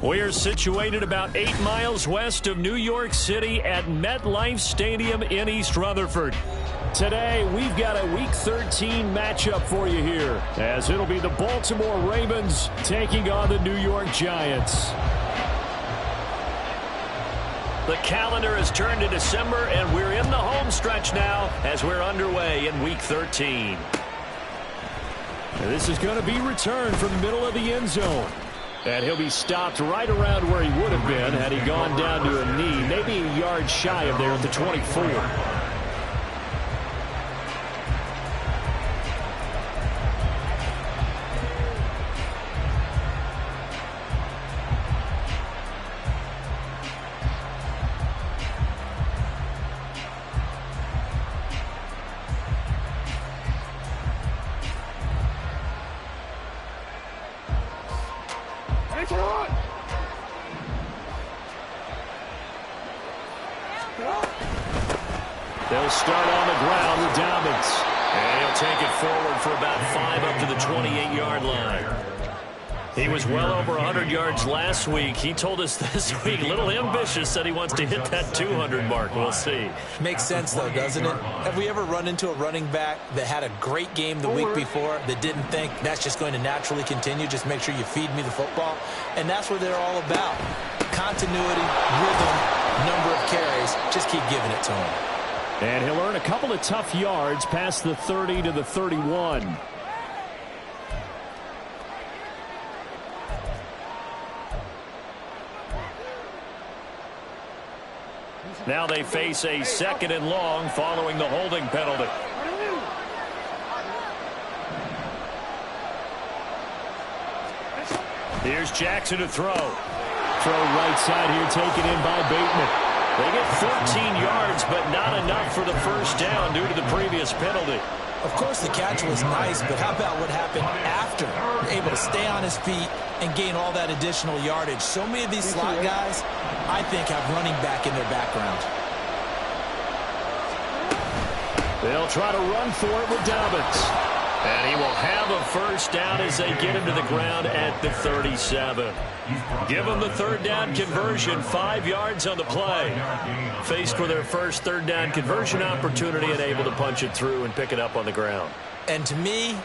We're situated about 8 miles west of New York City at MetLife Stadium in East Rutherford. Today, we've got a Week 13 matchup for you here, as it'll be the Baltimore Ravens taking on the New York Giants. The calendar has turned to December, and we're in the home stretch now as we're underway in Week 13. This is going to be returned from the middle of the end zone. And he'll be stopped right around where he would have been had he gone down to a knee, maybe a yard shy of there at the 24. They'll start on the ground with Dobbins. And he'll take it forward for about 5 up to the 28-yard line. He was well over 100 yards last week. He told us this week, a little ambitious, said he wants to hit that 200 mark. We'll see. Makes sense, though, doesn't it? Have we ever run into a running back that had a great game the week before that didn't think that's just going to naturally continue? Just make sure you feed me the football. And that's what they're all about. Continuity, rhythm, number of carries. Just keep giving it to him. And he'll earn a couple of tough yards past the 30 to the 31. Now they face a 2nd and long following the holding penalty. Here's Jackson to throw. Throw right side here taken in by Bateman. They get 14 yards, but not enough for the first down due to the previous penalty. Of course, the catch was nice, but how about what happened after? Able to stay on his feet and gain all that additional yardage. So many of these slot guys, I think, have running back in their background. They'll try to run for it with Dobbins. And he will have a first down as they get him to the ground at the 37. Give them the 3rd down conversion, 5 yards on the play. Faced with their first 3rd down conversion opportunity and able to punch it through and pick it up on the ground. And to me,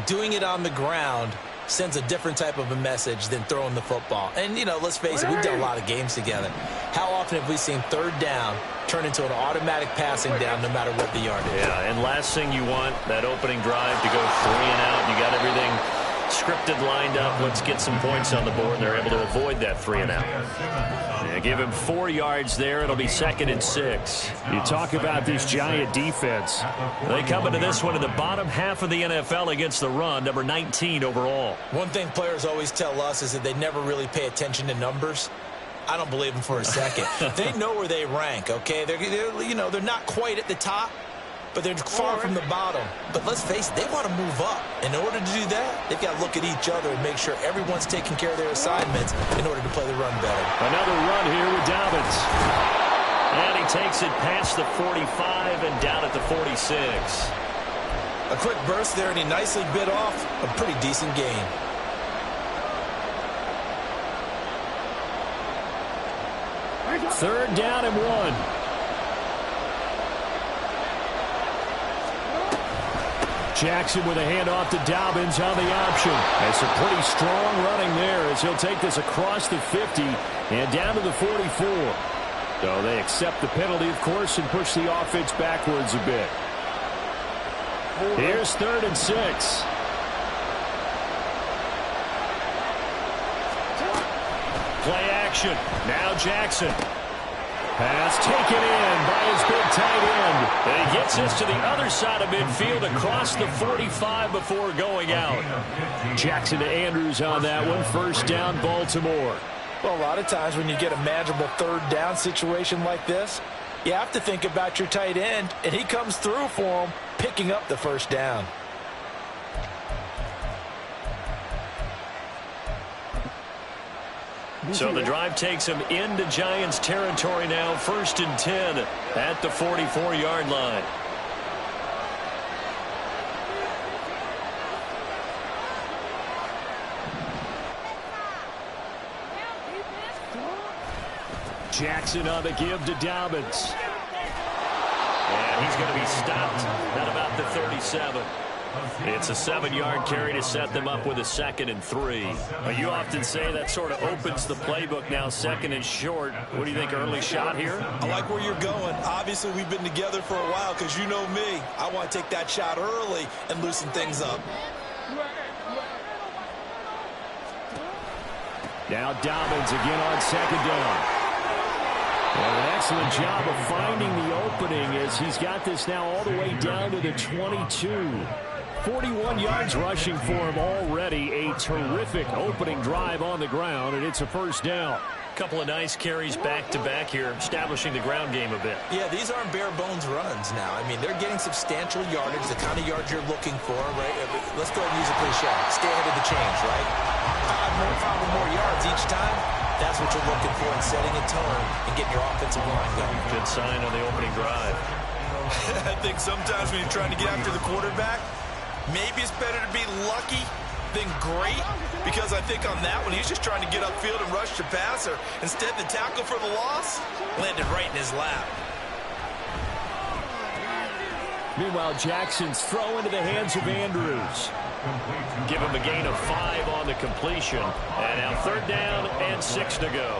doing it on the ground sends a different type of a message than throwing the football. And, you know, let's face it, we've done a lot of games together. How often have we seen 3rd down turn into an automatic passing down no matter what the yardage is? Yeah, and last thing you want, that opening drive to go 3 and out. You got everything scripted, lined up. Let's get some points on the board. They're able to avoid that 3 and out. Yeah, give him 4 yards there. It'll be 2nd and 6. You talk about this Giant defense. They come into this one in the bottom half of the NFL against the run, number 19 overall. One thing players always tell us is that they never really pay attention to numbers. I don't believe them for a second. They know where they rank, okay? They're not quite at the top, but they're far from the bottom. But let's face it, they want to move up. In order to do that, they've got to look at each other and make sure everyone's taking care of their assignments in order to play the run better. Another run here with Dobbins. And he takes it past the 45 and down at the 46. A quick burst there, and he nicely bit off a pretty decent gain. Third down and 1. Jackson with a handoff to Dobbins on the option. That's a pretty strong running there as he'll take this across the 50 and down to the 44. So they accept the penalty, of course, and push the offense backwards a bit. Here's 3rd and 6. Play action. Now Jackson. Pass taken in by his big tight end. And he gets us to the other side of midfield across the 45 before going out. Jackson to Andrews on that one. First down, Baltimore. Well, a lot of times when you get a manageable 3rd down situation like this, you have to think about your tight end, and he comes through for him, picking up the first down. So the drive takes him into Giants territory now, 1st and 10 at the 44-yard line. Jackson on the give to Dobbins. And he's going to be stopped at about the 37. It's a 7-yard carry to set them up with a 2nd and 3. But you often say that sort of opens the playbook now, 2nd and short. What do you think, early shot here? I like where you're going. Obviously, we've been together for a while because you know me. I want to take that shot early and loosen things up. Now Dobbins again on 2nd down. And an excellent job of finding the opening as he's got this now all the way down to the 22. 41 yards rushing for him already. A terrific opening drive on the ground, and it's a 1st down. Couple of nice carries back-to-back here, establishing the ground game a bit. Yeah, these aren't bare-bones runs now. I mean, they're getting substantial yardage, the kind of yards you're looking for, right? Let's go ahead and use a cliche. Stay ahead of the change, right? 5 or more yards each time. That's what you're looking for in setting a tone and getting your offensive line going. Good sign on the opening drive. I think sometimes when you're trying to get after the quarterback, maybe it's better to be lucky than great, because I think on that one, he's just trying to get upfield and rush the passer. Instead, the tackle for the loss landed right in his lap. Meanwhile, Jackson's throw into the hands of Andrews. Give him a gain of 5 on the completion. And now 3rd down and 6 to go.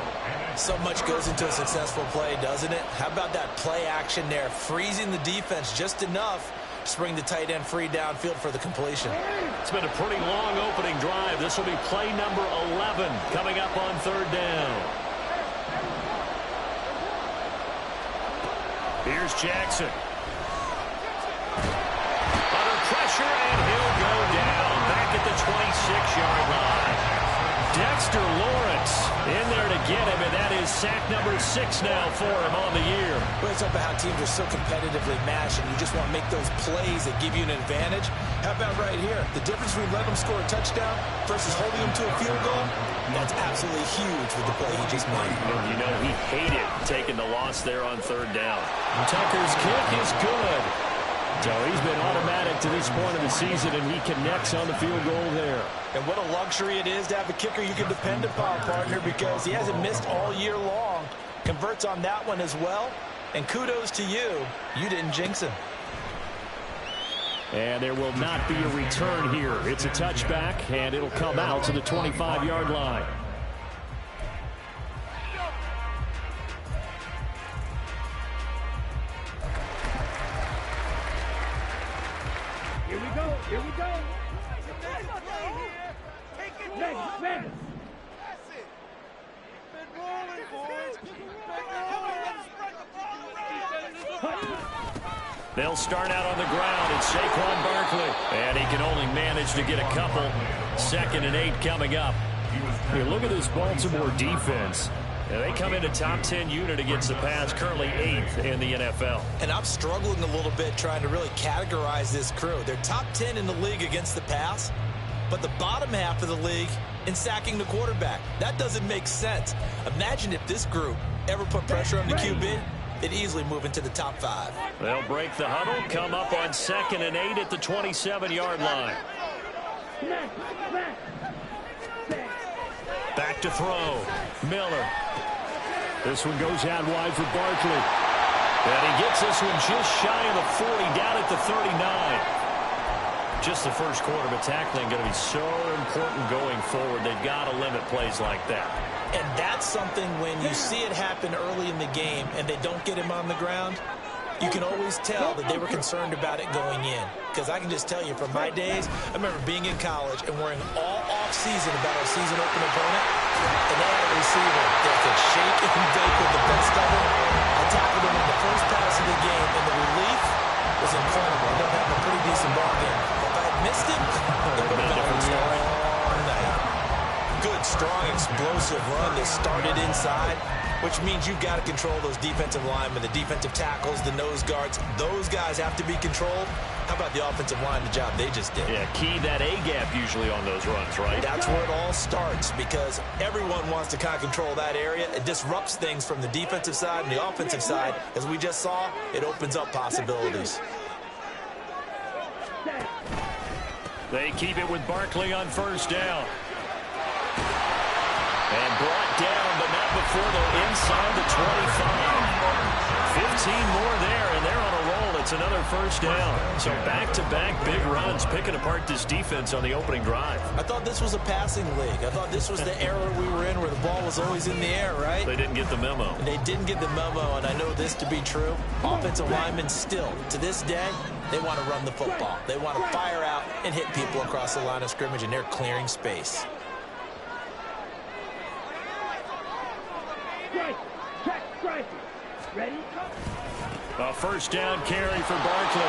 So much goes into a successful play, doesn't it? How about that play action there, freezing the defense just enough to bring the tight end free downfield for the completion. It's been a pretty long opening drive. This will be play number 11 coming up on 3rd down. Here's Jackson. Under pressure, and he'll go down back at the 26-yard line. Dexter Lawrence in there to get him, and that is sack number 6 now for him on the year. Well, it's about how teams are so competitively matched, and you just want to make those plays that give you an advantage. How about right here? The difference between letting them score a touchdown versus holding them to a field goal, that's absolutely huge with the play he just made. And you know, he hated taking the loss there on 3rd down. Tucker's kick is good. So he's been automatic to this point of the season, and he connects on the field goal there. And what a luxury it is to have a kicker you can depend upon, partner, because he hasn't missed all year long. Converts on that one as well. And kudos to you. You didn't jinx him. And there will not be a return here. It's a touchback, and it'll come out to the 25-yard line. Here we go. Here we go. Next. That's it. Been rolling, boys. They'll start out on the ground, and Saquon Barkley. And he can only manage to get a couple. 2nd and 8 coming up. Here, look at this Baltimore defense. And they come into top 10 unit against the pass, currently 8th in the NFL. And I'm struggling a little bit trying to really categorize this crew. They're top 10 in the league against the pass, but the bottom half of the league in sacking the quarterback. That doesn't make sense. Imagine if this group ever put pressure on the QB, they'd easily move into the top 5. They'll break the huddle, come up on 2nd and 8 at the 27-yard line. Back to throw. Miller. This one goes out wide for Barkley. And he gets this one just shy of the 40, down at the 39. Just the first quarter, but tackling going to be so important going forward. They've got to limit plays like that. And that's something when you see it happen early in the game and they don't get him on the ground, you can always tell that they were concerned about it going in. Because I can just tell you from my days, I remember being in college and worrying all off-season about our season-opening opponent, and they had a receiver that could shake and bake with the best of them. I tackled him in the first pass of the game, and the relief was incredible. I ended up having a pretty decent ball game. If I had missed it, it would have been a different story. Good strong, explosive run that started inside, which means you've got to control those defensive linemen, the defensive tackles, the nose guards. Those guys have to be controlled. How about the offensive line, the job they just did? Yeah, key that A-gap usually on those runs, right? That's where it all starts, because everyone wants to kind of control that area. It disrupts things from the defensive side and the offensive side. As we just saw, it opens up possibilities. They keep it with Barkley on first down. And brought down, but not before they're inside the 25. 15 more there, and they're on a roll. It's another first down. So back-to-back big runs, picking apart this defense on the opening drive. I thought this was a passing league. I thought this was the era we were in where the ball was always in the air, right? They didn't get the memo. And they didn't get the memo, and I know this to be true. Offensive linemen still, to this day, they want to run the football. They want to fire out and hit people across the line of scrimmage, and they're clearing space. Strike. Ready? A first down carry for Barkley.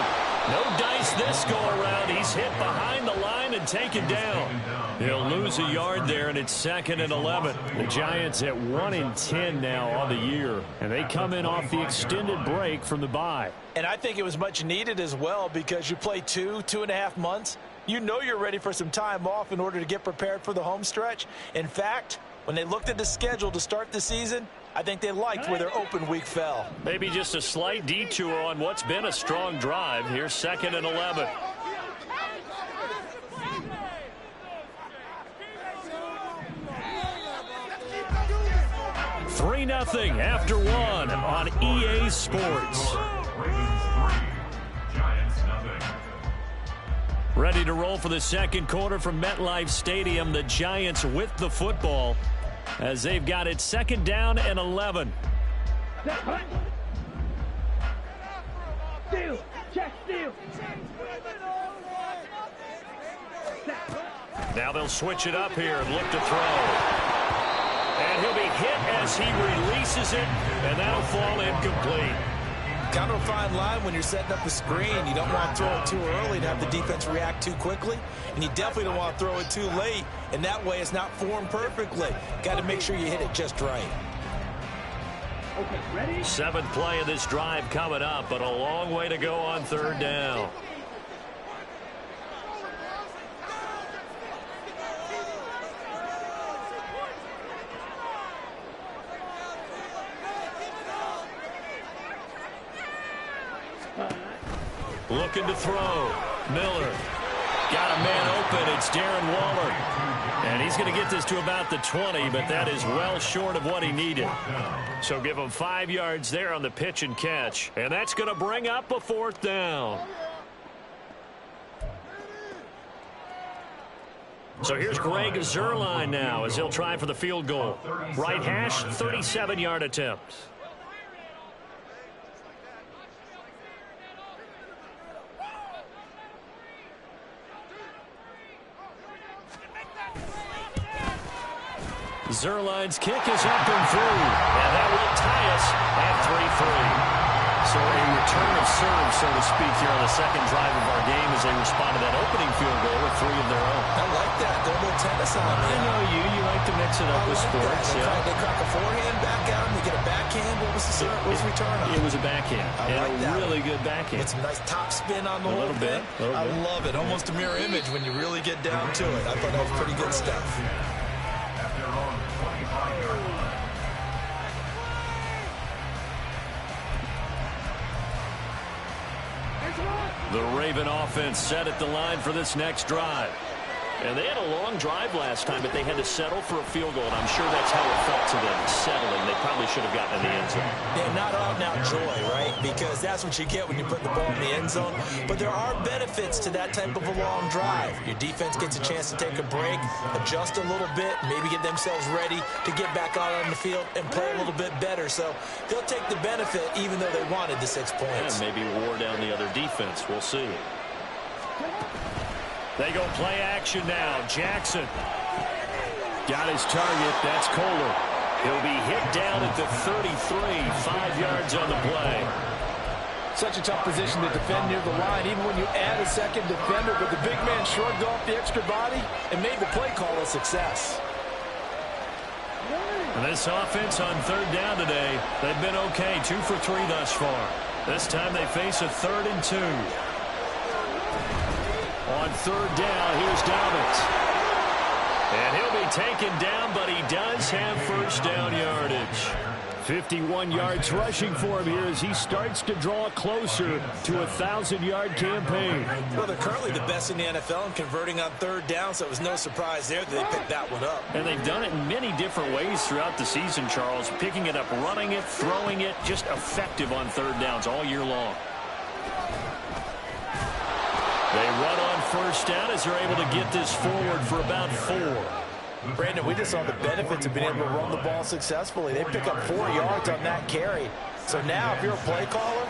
No dice this go-around. He's hit behind the line and taken down. He'll lose a yard there, and it's 2nd and 11. The Giants at 1-10 now on the year, and they come in off the extended break from the bye. And I think it was much needed as well, because you play 2.5 months. You know you're ready for some time off in order to get prepared for the home stretch. In fact, when they looked at the schedule to start the season, I think they liked where their open week fell. Maybe just a slight detour on what's been a strong drive. Here's 2nd and 11. Three 3-0 after one on EA Sports. Ready to roll for the second quarter from MetLife Stadium. The Giants with the football as they've got it 2nd down and 11. Steal. Check steal. Now they'll switch it up here and look to throw. And he'll be hit as he releases it, and that'll fall incomplete. Kind of a fine line when you're setting up the screen. You don't want to throw it too early and have the defense react too quickly. And you definitely don't want to throw it too late. And that way it's not formed perfectly. Got to make sure you hit it just right. Okay, ready? 7th play of this drive coming up, but a long way to go on 3rd down. Looking to throw. Miller. Got a man open. It's Darren Waller. And he's going to get this to about the 20, but that is well short of what he needed. So give him 5 yards there on the pitch and catch. And that's going to bring up a 4th down. So here's Greg Zuerlein now as he'll try for the field goal. Right hash, 37-yard attempt. Zuerlein's kick is up and through, and that will tie us at 3-3. So a return of serve, so to speak, here on the second drive of our game as they respond to that opening field goal with 3 of their own. I like that. Go a little tennis on me. I know you like to mix it up with sports. They crack a forehand back out and they get a backhand. What was the serve? What was the return on? It was a backhand. I like that. Really good backhand. It's a nice top spin on the whole bit. thing. I love it. Almost a mirror image when you really get down to it. I thought that was pretty good stuff. The Raven offense set at the line for this next drive. And they had a long drive last time, but they had to settle for a field goal, and I'm sure that's how it felt to them, settling. They probably should have gotten in the end zone. Yeah, not out-and-out joy, right? Because that's what you get when you put the ball in the end zone. But there are benefits to that type of a long drive. Your defense gets a chance to take a break, adjust a little bit, maybe get themselves ready to get back out on the field and play a little bit better. So they'll take the benefit even though they wanted the 6 points. And maybe wore down the other defense. We'll see. They go play action now. Jackson got his target. That's Kohler. He'll be hit down at the 33, 5 yards on the play. Such a tough position to defend near the line, even when you add a second defender, but the big man shrugged off the extra body and made the play call a success. And this offense on third down today, they've been okay, 2 for 3 thus far. This time they face a 3rd and 2. On third down, here's Dobbins. And he'll be taken down, but he does have first down yardage. 51 yards rushing for him here as he starts to draw closer to a 1,000-yard campaign. Well, they're currently the best in the NFL in converting on third down, so it was no surprise there that they picked that one up. And they've done it in many different ways throughout the season, Charles. Picking it up, running it, throwing it, just effective on third downs all year long. They run on first down as they're able to get this forward for about 4. Brandon, we just saw the benefits of being able to run the ball successfully. They pick up 4 yards on that carry. So now if you're a play caller,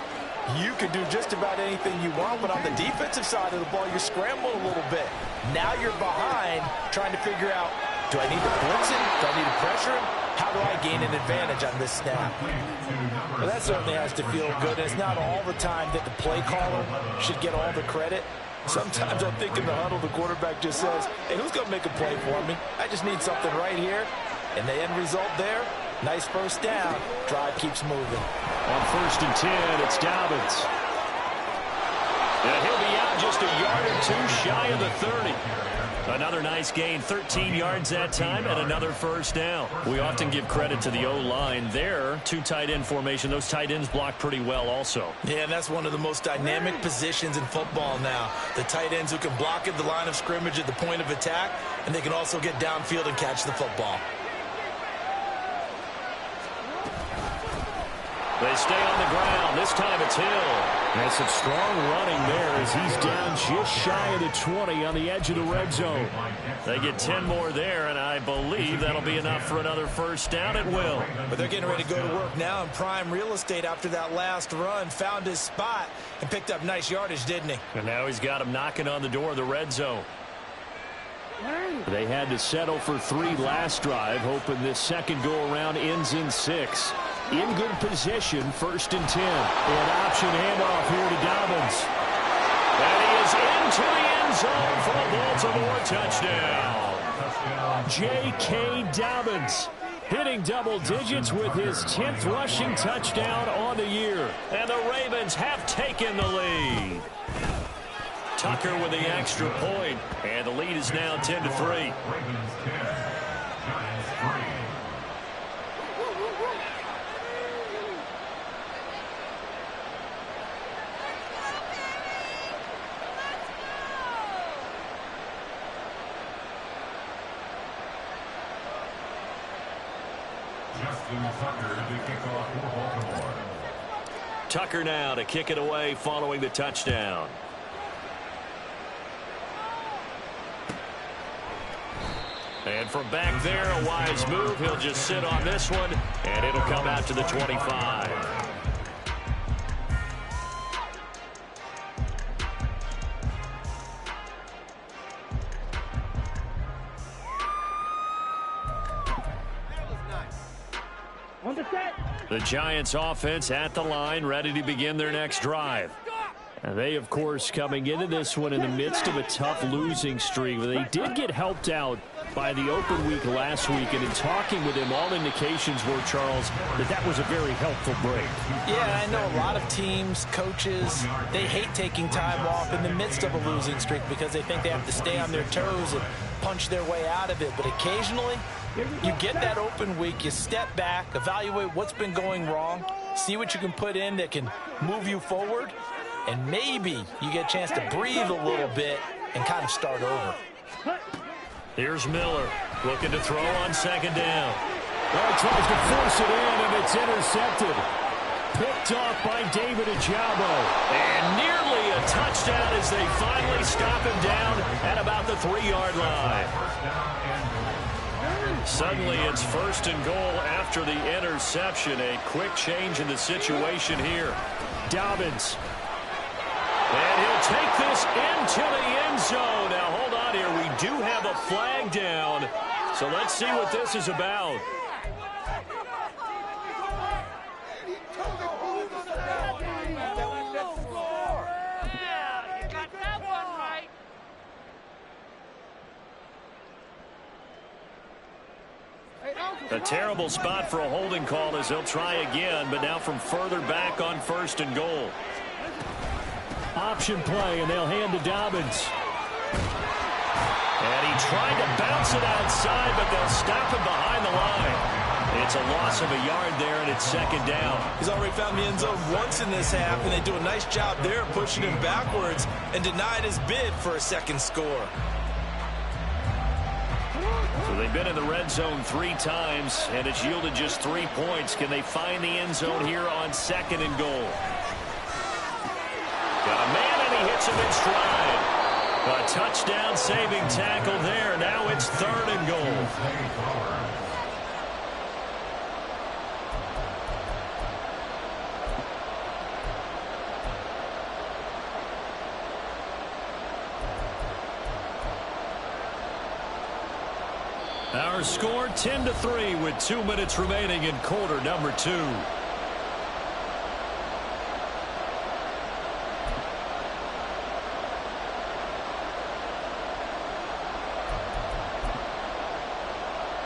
you can do just about anything you want, but on the defensive side of the ball, you're scrambling a little bit. Now you're behind trying to figure out, do I need to blitz him? Do I need to pressure him? How do I gain an advantage on this snap? Well, that certainly has to feel good. It's not all the time that the play caller should get all the credit. Sometimes I think in the huddle, the quarterback just says, hey, who's going to make a play for me? I just need something right here. And the end result there, nice first down. Drive keeps moving. On 1st and 10, it's Dobbins. And he'll be out just a yard or 2 shy of the 30. Another nice gain, 13 yards that time, and another first down. We often give credit to the O-line there. 2 tight end formation. Those tight ends block pretty well also. Yeah, and that's one of the most dynamic positions in football now. The tight ends who can block at the line of scrimmage at the point of attack, and they can also get downfield and catch the football. They stay on the ground. This time it's Hill. That's some strong running there as he's down just shy of the 20 on the edge of the red zone. They get 10 more there, and I believe that'll be enough for another first down. It will. But they're getting ready to go to work now in prime real estate after that last run. Found his spot and picked up nice yardage, didn't he? And now he's got him knocking on the door of the red zone. They had to settle for 3 last drive, hoping this second go-around ends in 6. In good position, 1st and 10. An option handoff here to Dobbins. And he is into the end zone for a Baltimore touchdown. J.K. Dobbins hitting double digits with his 10th rushing touchdown on the year. And the Ravens have taken the lead. Tucker with the extra point, and the lead is now 10-3. Tucker now to kick it away following the touchdown. And from back there, a wise move. He'll just sit on this one, and it'll come out to the 25. On the set. The Giants offense at the line, ready to begin their next drive. And they, of course, coming into this one in the midst of a tough losing streak. They did get helped out by the open week last week, and in talking with him, all indications were, Charles, that was a very helpful break. Yeah, I know a lot of teams, coaches, they hate taking time off in the midst of a losing streak because they think they have to stay on their toes and punch their way out of it. But occasionally, you get that open week, you step back, evaluate what's been going wrong, see what you can put in that can move you forward, and maybe you get a chance to breathe a little bit and kind of start over. Here's Miller looking to throw on second down. Well, tries to force it in, and it's intercepted. Picked off by David Ojabo. And nearly a touchdown as they finally stop him down at about the 3-yard line. Suddenly it's 1st and goal after the interception. A quick change in the situation here. Dobbins. And he'll take this into the end zone. Now, hold on here. We do have a flag down. So let's see what this is about. A terrible spot for a holding call as he'll try again, but now from further back on 1st and goal. Option play, and they'll hand to Dobbins. And he tried to bounce it outside, but they'll stop him behind the line. It's a loss of a yard there, and it's 2nd down. He's already found the end zone once in this half, and they do a nice job there pushing him backwards and denied his bid for a 2nd score. So they've been in the red zone 3 times, and it's yielded just 3 points. Can they find the end zone here on 2nd and goal? Got a man, and he hits him in stride. A touchdown-saving tackle there. Now it's 3rd and goal. Our score 10-3 with 2 minutes remaining in quarter number 2.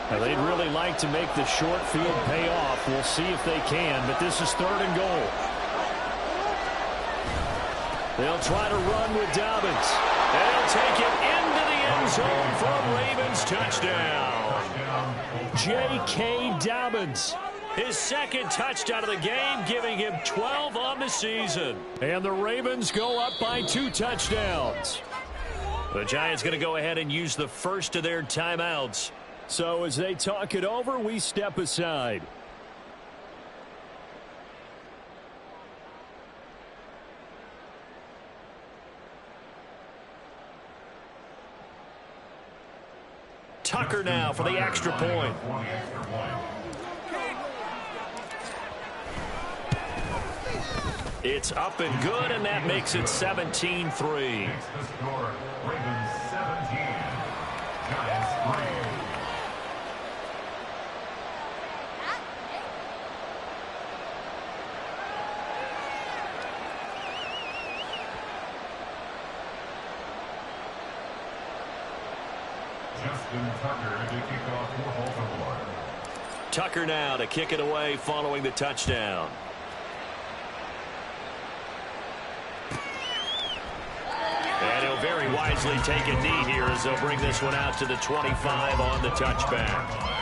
Now they'd really like to make the short field pay off. We'll see if they can, but this is 3rd and goal. They'll try to run with Dobbins. They'll take it into the end zone for a Ravens touchdown. J.K. Dobbins, his 2nd touchdown of the game, giving him 12 on the season. And the Ravens go up by 2 touchdowns. The Giants going to go ahead and use the first of their timeouts. So as they talk it over, we step aside. Tucker now for the extra point. It's up and good, and that makes it 17-3. Tucker now to kick it away following the touchdown. And he'll very wisely take a knee here as they'll bring this one out to the 25 on the touchback.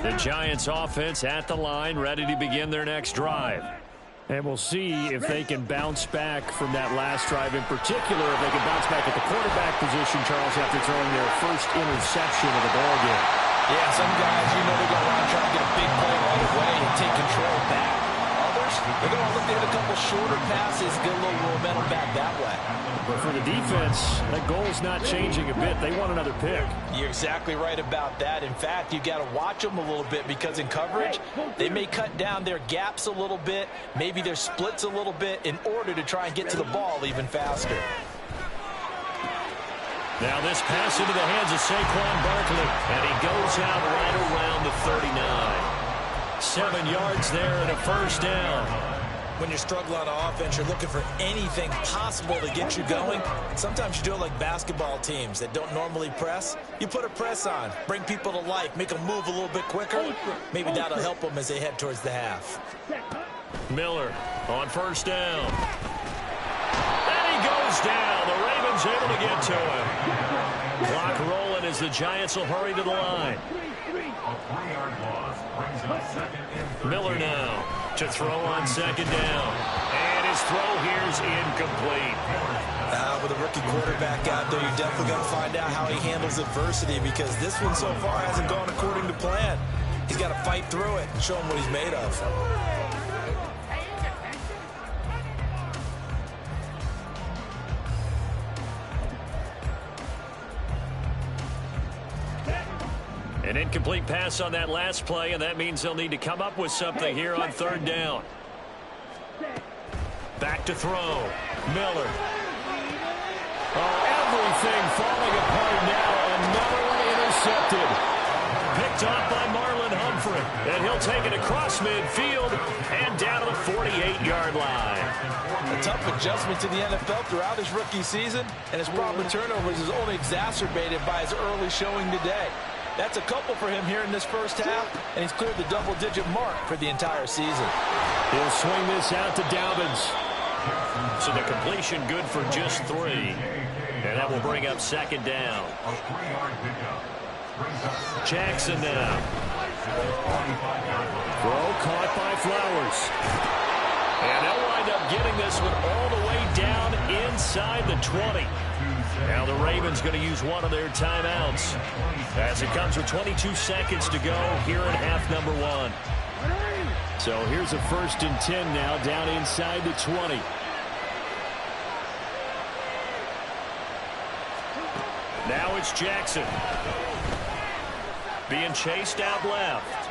The Giants offense at the line, ready to begin their next drive. And we'll see if they can bounce back from that last drive, in particular if they can bounce back at the quarterback position, Charles, after throwing their first interception of the ballgame. Yeah, some guys, you know they're going to want to try to get a big play right away and take control back. Others, they're going to look to hit a couple shorter passes, get a little momentum back that way. But for the defense, that goal's not changing a bit. They want another pick. You're exactly right about that. In fact, you got to watch them a little bit because in coverage, they may cut down their gaps a little bit, maybe their splits a little bit in order to try and get to the ball even faster. Now this pass into the hands of Saquon Barkley, and he goes out right around the 39. 7 yards there and a first down. When you're struggling on offense, you're looking for anything possible to get you going. Sometimes you do it like basketball teams that don't normally press. You put a press on, bring people to life, make them move a little bit quicker. Maybe that'll help them as they head towards the half. Miller on first down. And he goes down. The Ravens able to get to him. Clock rolling as the Giants will hurry to the line. Miller now to throw on second down. And his throw here is incomplete. With a rookie quarterback out there, you're definitely going to find out how he handles adversity because this one so far hasn't gone according to plan. He's got to fight through it and show him what he's made of. An incomplete pass on that last play, and that means they'll need to come up with something here on third down. Back to throw. Miller. Oh, everything falling apart now. Another one intercepted. picked off by Marlon Humphrey. And he'll take it across midfield and down to the 48-yard line. A tough adjustment to the NFL throughout his rookie season, and his problem with turnovers is only exacerbated by his early showing today. That's a couple for him here in this first half, and he's cleared the double-digit mark for the entire season. He'll swing this out to Dobbins. So the completion good for just 3. And that will bring up second down. Jackson now. Throw caught by Flowers. And they'll wind up getting this one all the way down inside the 20. Now the Ravens going to use one of their timeouts as it comes with 22 seconds to go here in half number 1. So here's a 1st and 10 now down inside the 20. Now it's Jackson. Being chased out left.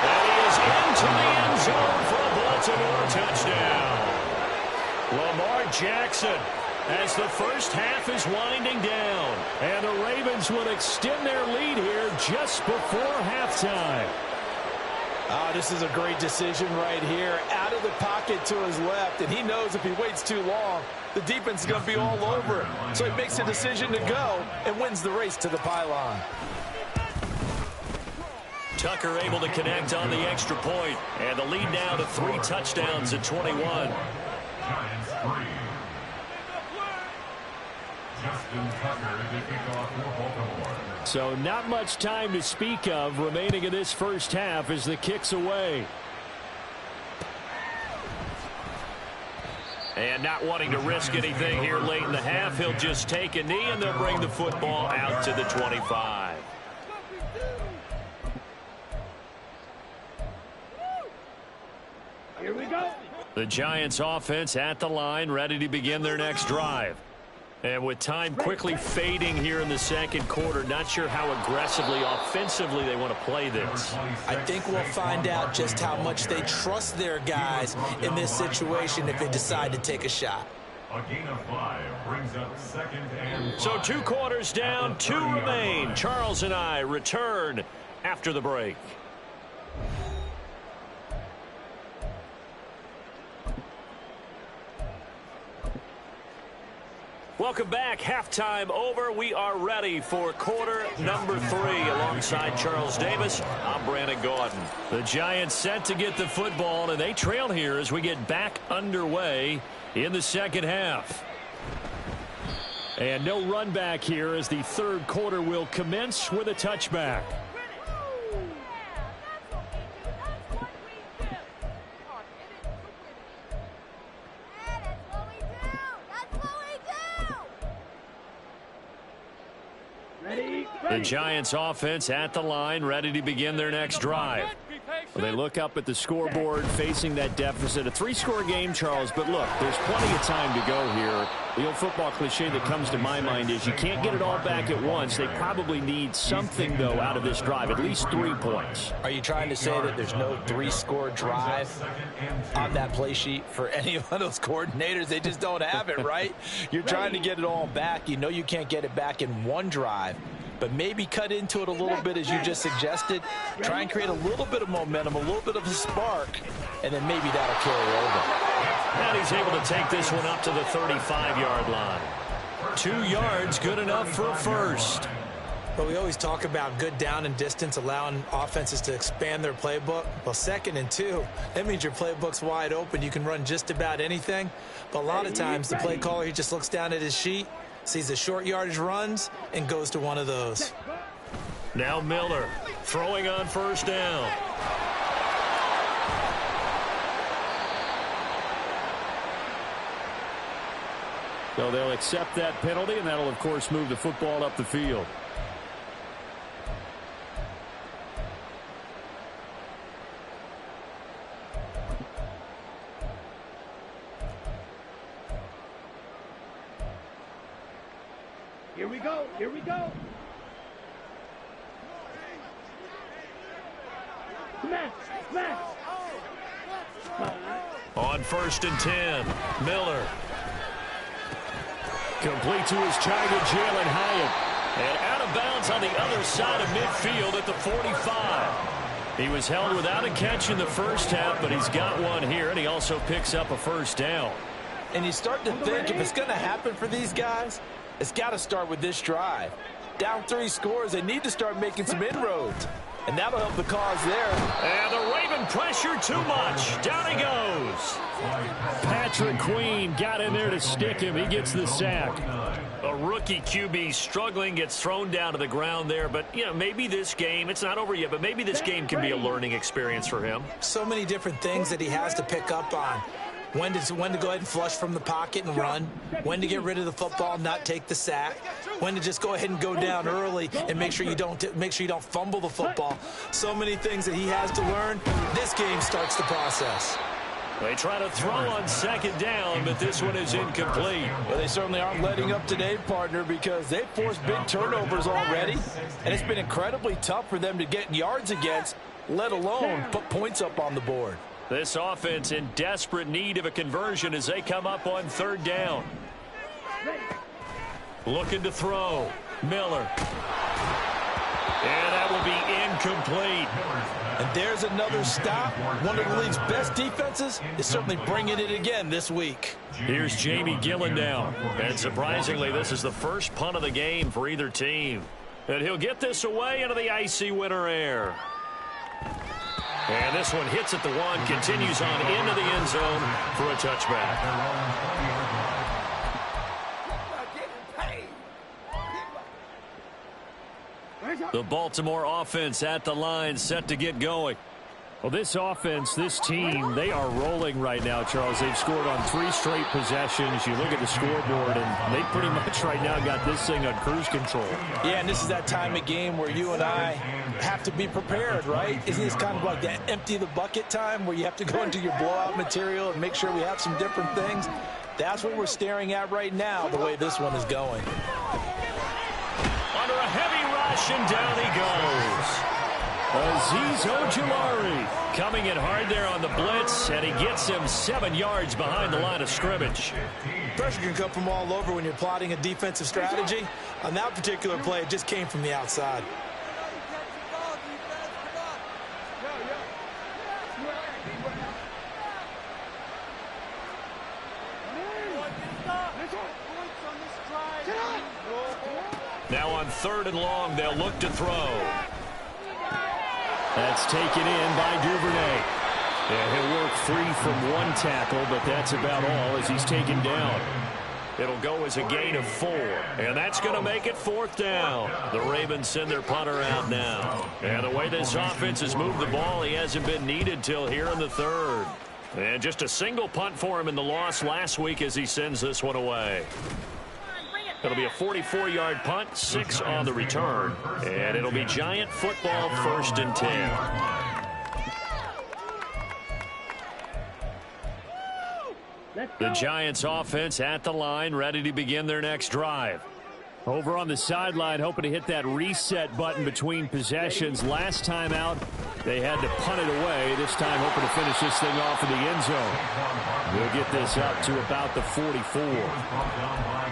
And he is into the end zone for a Baltimore touchdown. Lamar Jackson as the first half is winding down. And the Ravens will extend their lead here just before halftime. Oh, this is a great decision right here. Out of the pocket to his left, and he knows if he waits too long, the defense is going to be all over him. So he makes a decision to go and wins the race to the pylon. Tucker able to connect on the extra point, and the lead now to 3 touchdowns at 21. So not much time to speak of remaining in this first half as the kick's away. And not wanting to risk anything here late in the half, he'll just take a knee and they'll bring the football out to the 25. Here we go. The Giants offense at the line, ready to begin their next drive. And with time quickly fading here in the second quarter, not sure how aggressively, offensively they want to play this. I think we'll find out just how much they trust their guys in this situation if they decide to take a shot. A gain of 5 brings up 2nd and 5. So 2 quarters down, 2 remain. Charles and I return after the break. Welcome back. Halftime over. We are ready for quarter number 3. Alongside Charles Davis, I'm Brandon Gaudin. The Giants set to get the football, and they trail here as we get back underway in the second half. And no run back here as the third quarter will commence with a touchback. The Giants offense at the line, ready to begin their next drive. Well, they look up at the scoreboard facing that deficit. A 3-score game, Charles, but look, there's plenty of time to go here. The old football cliche that comes to my mind is you can't get it all back at once. They probably need something, though, out of this drive, at least 3 points. Are you trying to say that there's no 3-score drive on that play sheet for any of those coordinators? They just don't have it, right? You're trying to get it all back. You know you can't get it back in one drive. But maybe cut into it a little bit as you just suggested. Try and create a little bit of momentum, a little bit of a spark, and then maybe that'll carry over. And he's able to take this one up to the 35-yard line. 2 yards, good enough for a first. But we always talk about good down and distance, allowing offenses to expand their playbook. Well, 2nd and 2, that means your playbook's wide open. You can run just about anything. But a lot of times the play caller, he just looks down at his sheet, sees the short yardage runs, and goes to one of those. Now Miller throwing on first down. So they'll accept that penalty, and that'll, of course, move the football up the field. Here we go. Here we go. Smash. Smash. On 1st and 10, Miller. Complete to his target, Jalen Hyatt. And out of bounds on the other side of midfield at the 45. He was held without a catch in the first half, but he's got one here, and he also picks up a first down. And you start to think if it's going to happen for these guys, it's got to start with this drive. Down 3 scores, they need to start making some inroads. And that'll help the cause there. And the Raven pressure too much. Down he goes. Patrick Queen got in there to stick him. He gets the sack. A rookie QB struggling, gets thrown down to the ground there. But, you know, maybe this game, it's not over yet, but maybe this game can be a learning experience for him. So many different things that he has to pick up on. When to go ahead and flush from the pocket and run. When to get rid of the football, not take the sack. When to just go ahead and go down early and make sure you don't fumble the football. So many things that he has to learn. This game starts the process. They try to throw on second down, but this one is incomplete. Well, they certainly aren't letting up today, partner, because they've forced big turnovers already, and it's been incredibly tough for them to get yards against, let alone put points up on the board. This offense in desperate need of a conversion as they come up on third down. Looking to throw. Miller. And that will be incomplete. And there's another stop. One of the league's best defenses is certainly bringing it again this week. Here's Jamie Gillen now. And surprisingly, this is the first punt of the game for either team. And he'll get this away into the icy winter air. And this one hits at the 1, continues on into the end zone for a touchback. The Baltimore offense at the line, set to get going. Well, this offense, this team, they are rolling right now, Charles. They've scored on 3 straight possessions. You look at the scoreboard, and they pretty much right now got this thing on cruise control. Yeah, and this is that time of game where you and I have to be prepared, right? Isn't this kind of like that empty the bucket time where you have to go into your blowout material and make sure we have some different things? That's what we're staring at right now, the way this one is going. Under a heavy rush, and down he goes. Azeez Ojulari coming in hard there on the blitz, and he gets him 7 yards behind the line of scrimmage. Pressure can come from all over when you're plotting a defensive strategy. On that particular play, it just came from the outside. Now on 3rd and long, they'll look to throw. That's taken in by Duvernay. Yeah, he'll work free from 1 tackle, but that's about all as he's taken down. It'll go as a gain of 4, and that's going to make it 4th down. The Ravens send their punter out now. And the way this offense has moved the ball, he hasn't been needed till here in the 3rd. And just a single punt for him in the loss last week as he sends this one away. It'll be a 44-yard punt, 6 on the return. And it'll be Giant football, 1st and 10. The Giants offense at the line, ready to begin their next drive. Over on the sideline, hoping to hit that reset button between possessions. Last time out, they had to punt it away. This time, hoping to finish this thing off in the end zone. We'll get this up to about the 44.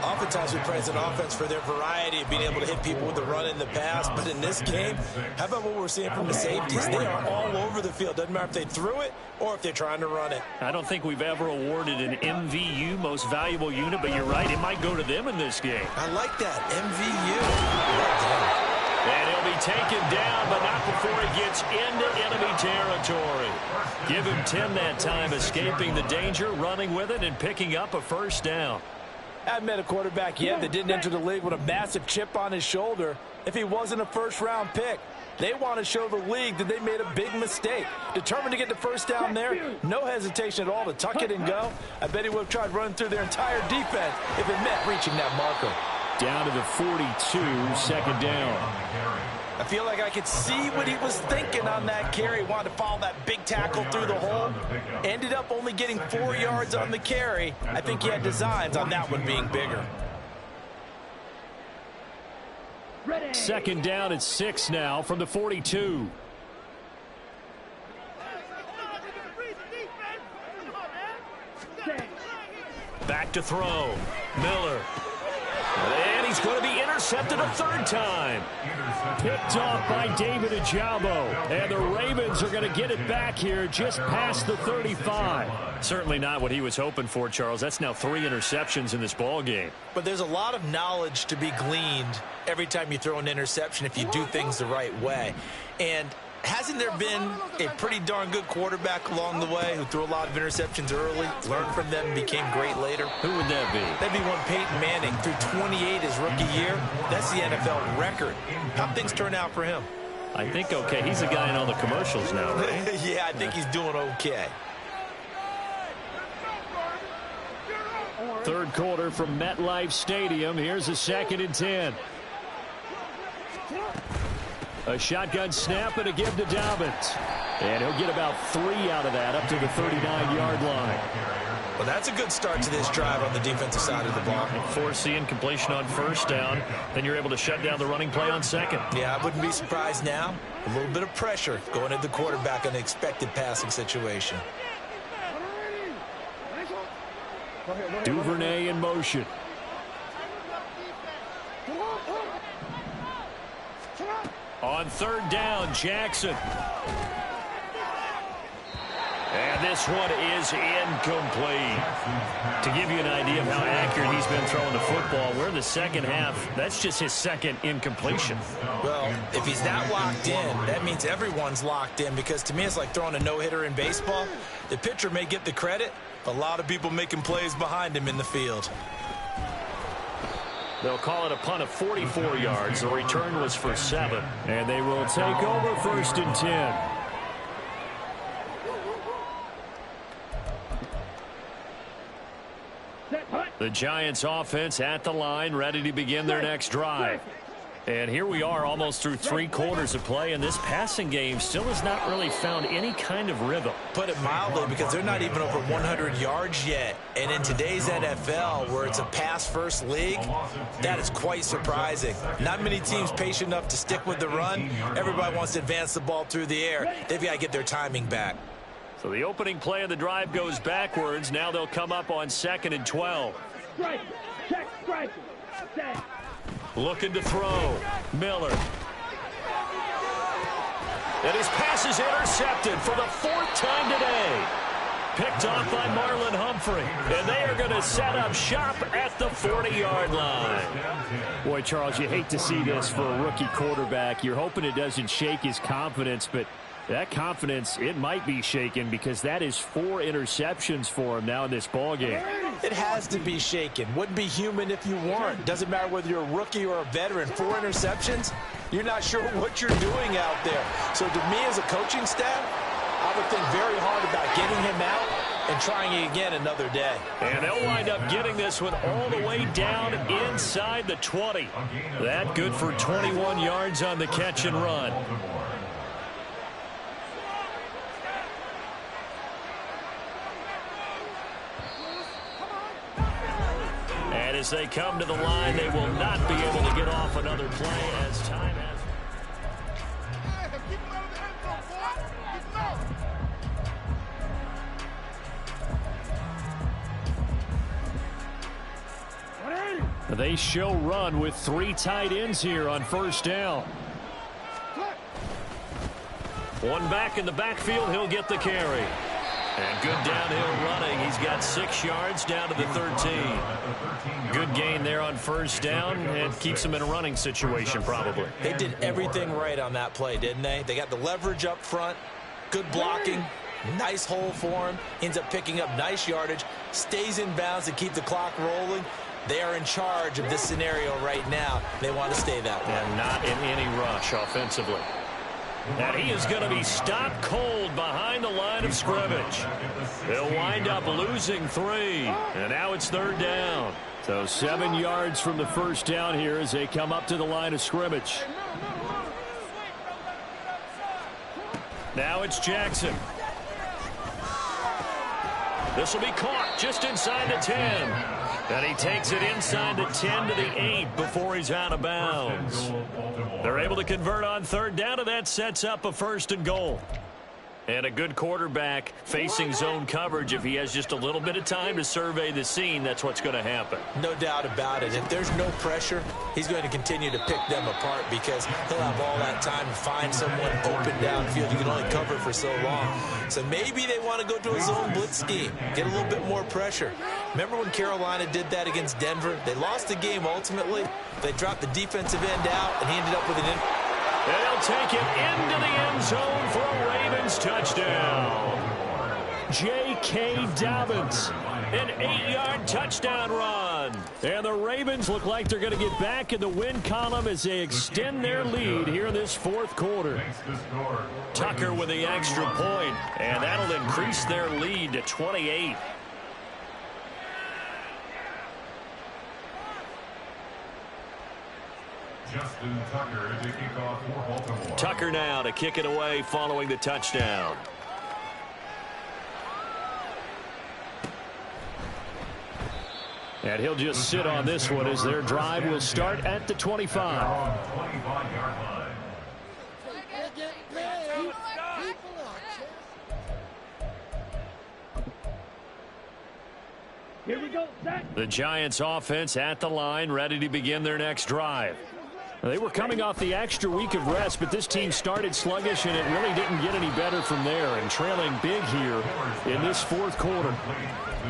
Oftentimes we praise an offense for their variety of being able to hit people with the run in the pass. But in this game, how about what we're seeing from the safeties? They are all over the field. Doesn't matter if they threw it or if they're trying to run it. I don't think we've ever awarded an MVU, most valuable unit, but you're right, it might go to them in this game. I like that, MVU. And he'll be taken down, but not before he gets into enemy territory. Give him 10 that time, escaping the danger, running with it, and picking up a 1st down. I haven't met a quarterback yet that didn't enter the league with a massive chip on his shoulder if he wasn't a 1st-round pick. They want to show the league that they made a big mistake. Determined to get the 1st down there, no hesitation at all to tuck it and go. I bet he would have tried running through their entire defense if it meant reaching that marker. Down to the 42, 2nd down. I feel like I could see what he was thinking on that carry. Wanted to follow that big tackle through the hole. Ended up only getting 4 yards on the carry. I think he had designs on that one being bigger. 2nd down at 6 now from the 42. Back to throw. Miller. And And he's going to be intercepted a third time. Picked off by David Ojabo. And the Ravens are going to get it back here just past the 35. Certainly not what he was hoping for, Charles. That's now 3 interceptions in this ball game. But there's a lot of knowledge to be gleaned every time you throw an interception if you do things the right way. And hasn't there been a pretty darn good quarterback along the way who threw a lot of interceptions early, learned from them, became great later? Who would that be? That'd be one Peyton Manning threw 28 his rookie year. That's the NFL record. How things turn out for him? I think okay. He's the guy in all the commercials now, right? Yeah, I think he's doing okay. Third quarter from MetLife Stadium. Here's a 2nd and 10. A shotgun snap and a give to Dobbins. And he'll get about 3 out of that up to the 39-yard line. Well, that's a good start to this drive on the defensive side of the ball. Force the incompletion on first down. Then you're able to shut down the running play on second. Yeah, I wouldn't be surprised now. A little bit of pressure going at the quarterback in an expected passing situation. Duvernay in motion. On third down, Jackson. And this one is incomplete. To give you an idea of how accurate he's been throwing the football, we're in the second half. That's just his 2nd incompletion. Well, if he's not locked in, that means everyone's locked in, because to me it's like throwing a no-hitter in baseball. The pitcher may get the credit, but a lot of people making plays behind him in the field. They'll call it a punt of 44 yards. The return was for 7. And they will take over 1st and 10. The Giants offense at the line, ready to begin their next drive. And here we are almost through 3 quarters of play, and this passing game still has not really found any kind of rhythm. Put it mildly, because they're not even over 100 yards yet. And in today's NFL, where it's a pass-first league, that is quite surprising. Not many teams patient enough to stick with the run. Everybody wants to advance the ball through the air. They've got to get their timing back. So the opening play of the drive goes backwards. Now they'll come up on 2nd and 12. Strike. Check. Strike. Set. Looking to throw. Miller. And his pass is intercepted for the 4th time today. Picked off by Marlon Humphrey. And they are going to set up shop at the 40-yard line. Boy, Charles, you hate to see this for a rookie quarterback. You're hoping it doesn't shake his confidence, but that confidence, it might be shaken, because that is 4 interceptions for him now in this ballgame. It has to be shaken. Wouldn't be human if you weren't. Doesn't matter whether you're a rookie or a veteran. 4 interceptions, you're not sure what you're doing out there. So to me as a coaching staff, I would think very hard about getting him out and trying again another day. And they'll wind up getting this one all the way down inside the 20. That good for 21 yards on the catch and run. And as they come to the line, they will not be able to get off another play as time has. They show run with 3 tight ends here on first down. One back in the backfield, he'll get the carry. And good downhill running. He's got 6 yards down to the 13. Good gain there on first down, and keeps him in a running situation probably. They did everything right on that play, didn't they? They got the leverage up front, good blocking, nice hole for him, ends up picking up nice yardage, stays in bounds to keep the clock rolling. They are in charge of this scenario right now. They want to stay that way. And not in any rush offensively. And he is going to be stopped cold behind the line of scrimmage. They'll wind up losing 3. And now it's third down. So 7 yards from the first down here as they come up to the line of scrimmage. Now it's Jackson. This will be caught just inside the 10. And he takes it inside the 10 to the 8 before he's out of bounds. They're able to convert on third down, and that sets up a 1st and goal. And a good quarterback facing zone coverage, if he has just a little bit of time to survey the scene, that's what's going to happen. No doubt about it. If there's no pressure, he's going to continue to pick them apart because he'll have all that time to find someone open downfield. You can only cover for so long. So maybe they want to go to a zone blitz scheme, get a little bit more pressure. Remember when Carolina did that against Denver? They lost the game ultimately. They dropped the defensive end out, and he ended up with an And they'll take it into the end zone for a Ravens touchdown. J.K. Dobbins, an 8-yard touchdown run. And the Ravens look like they're going to get back in the win column as they extend their lead here in this fourth quarter. Tucker with the extra point, and that'll increase their lead to 28. Justin Tucker to kick off for Baltimore. Tucker now to kick it away following the touchdown. And he'll just sit on this one as their drive will start at the 25. 25-yard line. Here we go, Zach. The Giants offense at the line, ready to begin their next drive. They were coming off the extra week of rest, but this team started sluggish, and it really didn't get any better from there, and trailing big here in this fourth quarter.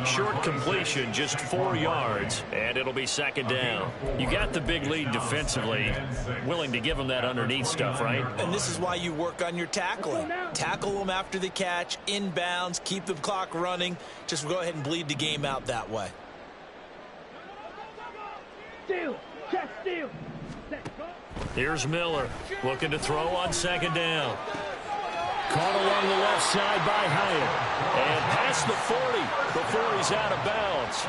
Short completion, just 4 yards, and it'll be second down. You got the big lead defensively, willing to give them that underneath stuff, right? And this is why you work on your tackling. Tackle them after the catch, inbounds, keep the clock running. Just go ahead and bleed the game out that way. Steal. Check steal. Here's Miller, looking to throw on second down. Caught along the left side by Hyatt. And past the 40 before he's out of bounds.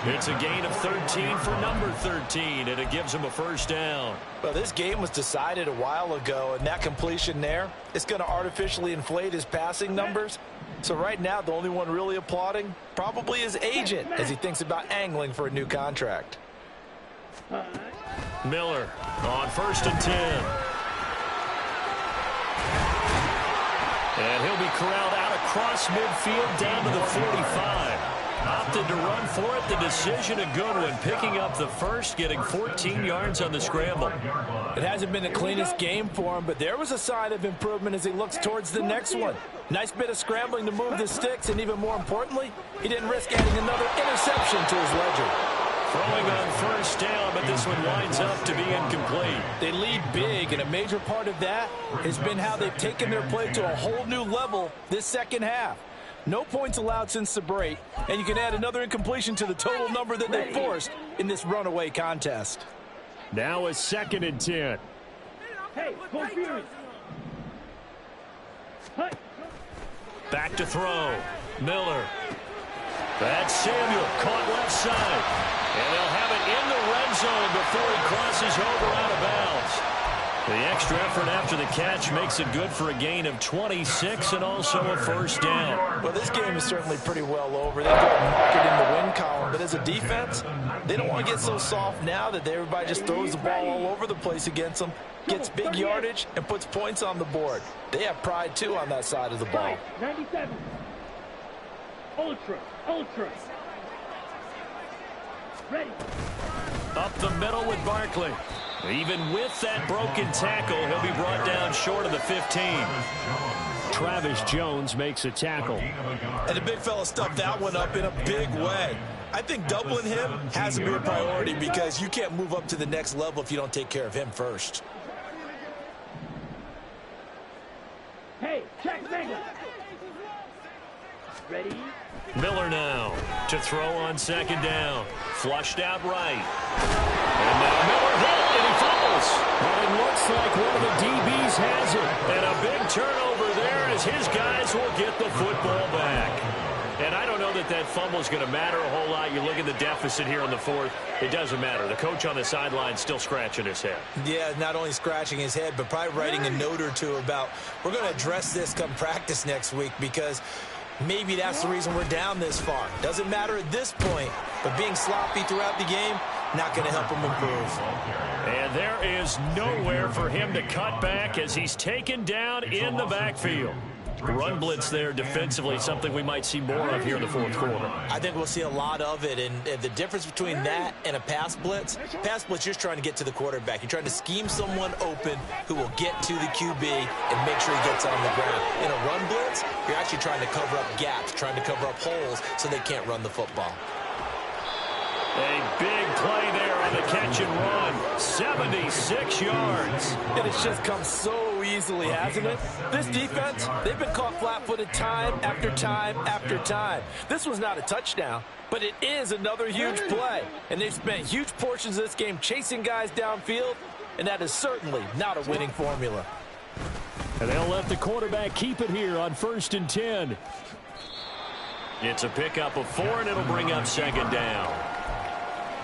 It's a gain of 13 for number 13, and it gives him a first down. Well, this game was decided a while ago, and that completion there is going to artificially inflate his passing numbers. So right now, the only one really applauding probably his agent as he thinks about angling for a new contract. Miller on 1st and 10. And he'll be corralled out across midfield down to the 45. Opted to run for it. The decision a good one. Picking up the first, getting 14 yards on the scramble. It hasn't been the cleanest game for him, but there was a sign of improvement as he looks towards the next one. Nice bit of scrambling to move the sticks, and even more importantly, he didn't risk adding another interception to his ledger. Throwing on first down, but this one winds up to be incomplete. They lead big, and a major part of that has been how they've taken their play to a whole new level this second half. No points allowed since the break, and you can add another incompletion to the total number that they forced in this runaway contest. Now a 2nd and 10. Hey, go Fury. Hey. Back to throw. Miller. That's Samuel, caught left side. And they'll have it in the red zone before he crosses over out of bounds. The extra effort after the catch makes it good for a gain of 26 and also a first down. Well, this game is certainly pretty well over. They go and mark it in the win column. But as a defense, they don't want to get so soft now that everybody just throws the ball all over the place against them, gets big yardage, and puts points on the board. They have pride, too, on that side of the ball. 97. Ultra. Ready. Up the middle with Barkley. Even with that broken tackle, he'll be brought down short of the 15. Travis Jones makes a tackle. And the big fella stuffed that one up in a big way. I think doubling him has to be a priority because you can't move up to the next level if you don't take care of him first. Hey, check Mega. Ready. Miller now to throw on second down. Flushed out right. And now Miller hit, and he fumbles. But it looks like one of the DBs has it. And a big turnover there as his guys will get the football back. And I don't know that that fumble is going to matter a whole lot. You look at the deficit here in the fourth. It doesn't matter. The coach on the sideline still scratching his head. Yeah, not only scratching his head, but probably writing a note or two about we're going to address this come practice next week because maybe that's the reason we're down this far. Doesn't matter at this point, but being sloppy throughout the game, not going to help him improve. And there is nowhere for him to cut back as he's taken down in the backfield. run blitz there defensively, something we might see more of here in the fourth quarter. I think we'll see a lot of it, and the difference between that and a pass blitz, you're trying to get to the quarterback. You're trying to scheme someone open who will get to the QB and make sure he gets on the ground. In a run blitz, you're actually trying to cover up gaps, trying to cover up holes so they can't run the football. A big play there on the catch and run. 76 yards. And it's just come so easily, hasn't it? This defense, they've been caught flat-footed time after time after time. This was not a touchdown, but it is another huge play. And they've spent huge portions of this game chasing guys downfield, and that is certainly not a winning formula. And they'll let the quarterback keep it here on 1st and 10. It's a pickup of 4, and it'll bring up 2nd down.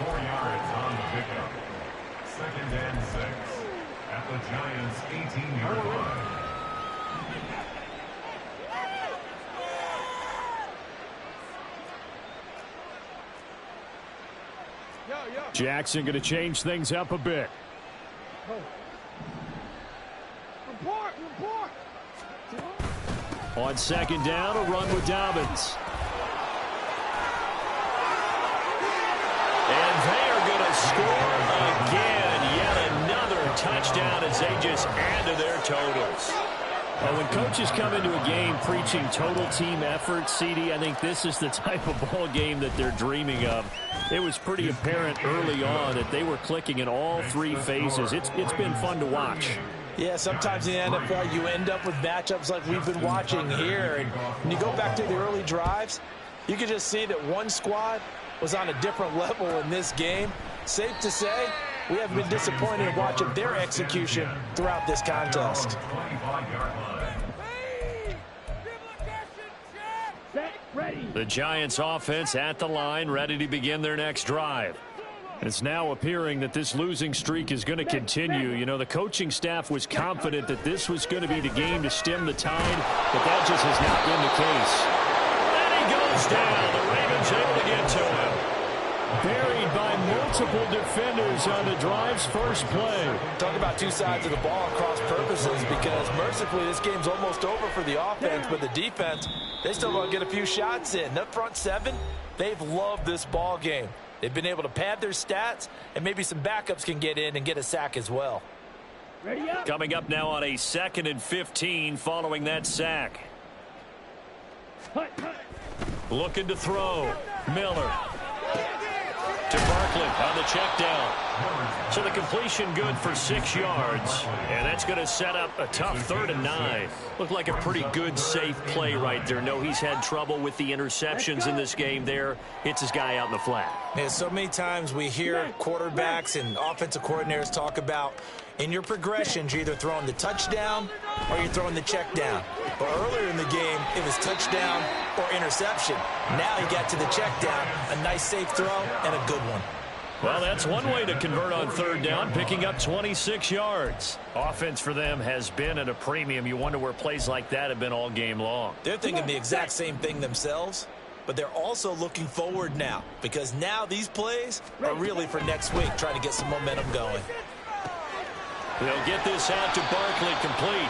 4 yards on the pickup. 2nd and 6 at the Giants' 18-yard line. Jackson going to change things up a bit. Report! On 2nd down, a run with Dobbins. And they are going to score again. Yet another touchdown as they just add to their totals. Well, when coaches come into a game preaching total team effort, CD, I think this is the type of ball game that they're dreaming of. It was pretty apparent early on that they were clicking in all 3 phases. It's been fun to watch. Yeah, sometimes in the NFL you end up with matchups like we've been watching here. And when you go back to the early drives, you can just see that one squad was on a different level in this game. Safe to say, we have been disappointed in watching their execution throughout this contest. The Giants offense at the line, ready to begin their next drive. It's now appearing that this losing streak is going to continue. You know, the coaching staff was confident that this was going to be the game to stem the tide, but that just has not been the case. And he goes down. The Ravens able to get to him. Buried by multiple defenders on the drive's first play. Talk about 2 sides of the ball across purposes, because mercifully this game's almost over for the offense, but the defense, they still want to get a few shots in. That front 7, they've loved this ball game. They've been able to pad their stats, and maybe some backups can get in and get a sack as well. Ready up. Coming up now on a 2nd and 15 following that sack. Hut, hut. Looking to throw. Miller. To Barkley on the check down. So the completion good for 6 yards. And that's going to set up a tough 3rd and 9. Looked like a pretty good, safe play right there. No, he's had trouble with the interceptions in this game there. Hits his guy out in the flat. Yeah, so many times we hear quarterbacks and offensive coordinators talk about in your progressions, you're either throwing the touchdown or you're throwing the check down. But earlier in the game, it was touchdown or interception. Now he got to the check down, a nice safe throw, and a good one. Well, that's one way to convert on 3rd down, picking up 26 yards. Offense for them has been at a premium. You wonder where plays like that have been all game long. They're thinking the exact same thing themselves, but they're also looking forward now, because now these plays are really for next week, trying to get some momentum going. They'll get this out to Barkley, complete.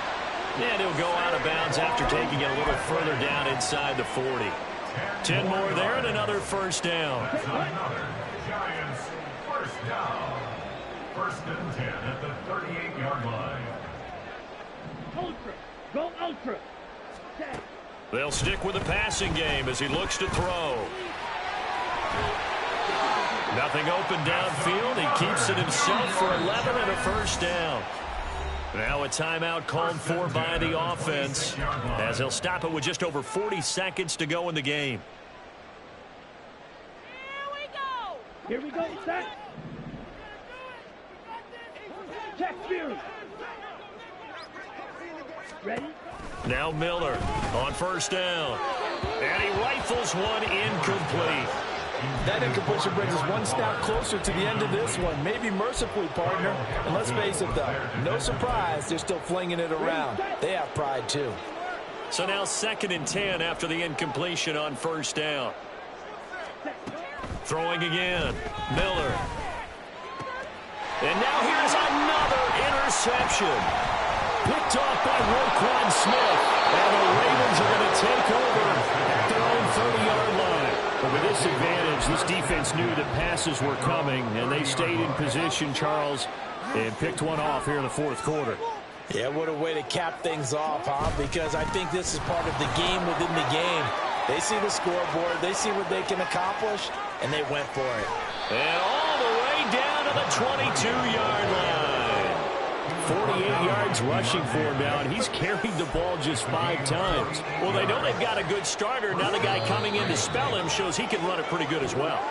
And he'll go out of bounds after taking it a little further down inside the 40. 10 more there and another 1st down. Another Giants first down. 1st and 10 at the 38-yard line. Ultra. Go ultra. Set. They'll stick with the passing game as he looks to throw. Nothing open downfield. He keeps it himself for 11 and a 1st down. Now a timeout called for by the offense as he'll stop it with just over 40 seconds to go in the game. Here we go. Set. Check Fury. Ready? Now Miller on 1st down. And he rifles one incomplete. That incompletion brings us one step closer to the end of this one. Maybe mercifully, partner. And let's face it, though, no surprise, they're still flinging it around. They have pride, too. So now 2nd and 10 after the incompletion on 1st down. Throwing again. Miller. And now here's another interception. Picked off by Roquan Smith. And the Ravens are going to take over at their own 30-yard line. But with this advantage, this defense knew that passes were coming, and they stayed in position, Charles, and picked one off here in the fourth quarter. Yeah, what a way to cap things off, huh? Because I think this is part of the game within the game. They see the scoreboard, they see what they can accomplish, and they went for it. And all the way down to the 22-yard line. 48 yards rushing for him now, and he's carried the ball just 5 times. Well, they know they've got a good starter. Now the guy coming in to spell him shows he can run it pretty good as well.